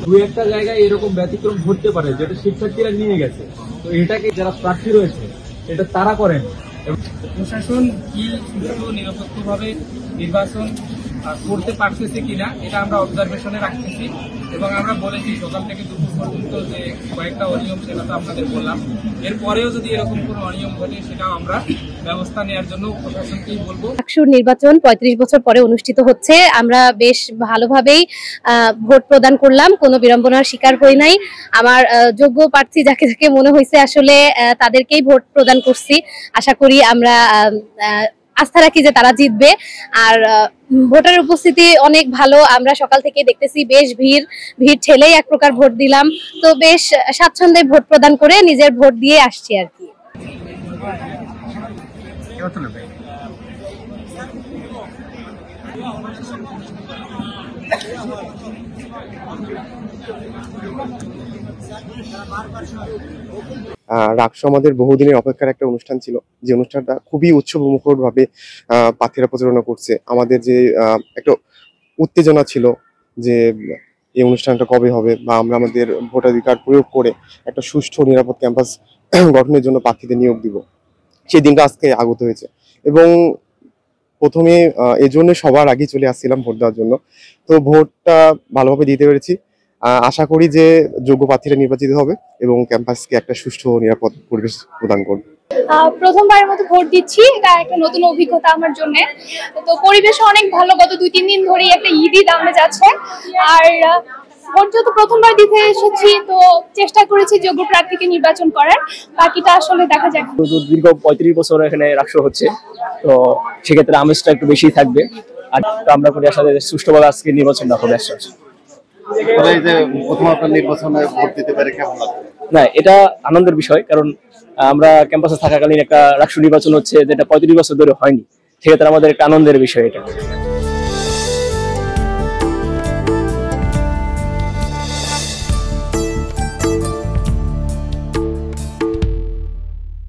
দু একটা জায়গায় এরকম ব্যতিক্রম ঘটতে পারে যেটা শিক্ষার্থীরা নিয়ে গেছে, তো এটাকে যারা প্রার্থী রয়েছে এটা তারা করেন। প্রশাসন কি সুষ্ঠু নিরপেক্ষভাবে নির্বাচন করতে পারতেছে কিনা এটা আমরা অবজারভেশনে রাখতেছি, এবং আমরা বলেছি সকাল থেকে দুপুর পর্যন্ত যে কয়েকটা অনিয়ম সেটা তো আপনাদের বললাম। এরপরেও যদি এরকম কোনো অনিয়ম ঘটে সেটাও আমরা ব্যবস্থা নেওয়ার জন্য প্রশাসনকেই বলবো। ডাকসুর নির্বাচন ৩৫ বছর পরে অনুষ্ঠিত হচ্ছে। আমরা বেশ ভালোভাবেই ভোট প্রদান করলাম, কোনো বিড়ম্বনার শিকার হই নাই। আমার যোগ্য প্রার্থী যাকে যাকে মনে হয়েছে আসলে তাদেরকেই ভোট প্রদান করছি। আশা করি আমরা আস্থা রাখি যে তারা জিতবে। আর ভোটার উপস্থিতি অনেক ভালো, আমরা সকাল থেকে দেখতেছি বেশ ভিড় ঠেলেই এক প্রকার ভোট দিলাম। তো বেশ স্বাচ্ছন্দ্যে ভোট প্রদান করে নিজের ভোট দিয়ে আসছি আর কি। রাকসু আমাদের বহুদিনের অপেক্ষার একটা অনুষ্ঠান ছিল, যে অনুষ্ঠানটা খুবই উৎসবমুখর ভাবে প্রার্থীরা প্রচারণা করছে। আমাদের যে একটা উত্তেজনা ছিল যে এই অনুষ্ঠানটা কবে হবে, বা আমরা আমাদের ভোটাধিকার প্রয়োগ করে একটা সুষ্ঠু নিরাপদ ক্যাম্পাস গঠনের জন্য প্রার্থীদের নিয়োগ দিব, সেই দিনটা আজকে আগত হয়েছে। এবং প্রথমে এই জন্য সবার আগে চলে আসছিলাম ভোট দেওয়ার জন্য। তো ভোটটা ভালোভাবে দিতে পেরেছি। আশা করি যে যোগ্য প্রার্থীরা নির্বাচিত হবে এবং ক্যাম্পাসকে একটা সুষ্ঠু ও নিরাপদ পরিবেশ প্রদান করবে। প্রথমবারের মতো ভোট দিচ্ছি, এটা একটা নতুন অভিজ্ঞতা আমার জন্য। তো পরিবেশ অনেক ভালো, গত 2-3 দিন ধরেই একটা ঈদই দামে যাচ্ছে। আর ভোট যেহেতু প্রথমবার দিতে এসেছি, তো চেষ্টা করেছি যোগ্য প্রার্থীকে নির্বাচন করার, বাকিটা আসলে দেখা যাক। দীর্ঘ 35 বছর এখানে রাকসু হচ্ছে, তো সেক্ষেত্রে আমেজটা একটু বেশি থাকবে। আর আমরা করি আসলে সুষ্ঠুভাবে আজকে নির্বাচনটা হবে। নির্বাচনে ভোট দিতে পারে কেমন লাগে? না, এটা আনন্দের বিষয়, কারণ আমরা ক্যাম্পাসে থাকাকালীন একটা রাকসু নির্বাচন হচ্ছে যেটা 35 বছর ধরে হয়নি। সেক্ষেত্রে আমাদের একটা আনন্দের বিষয় এটা।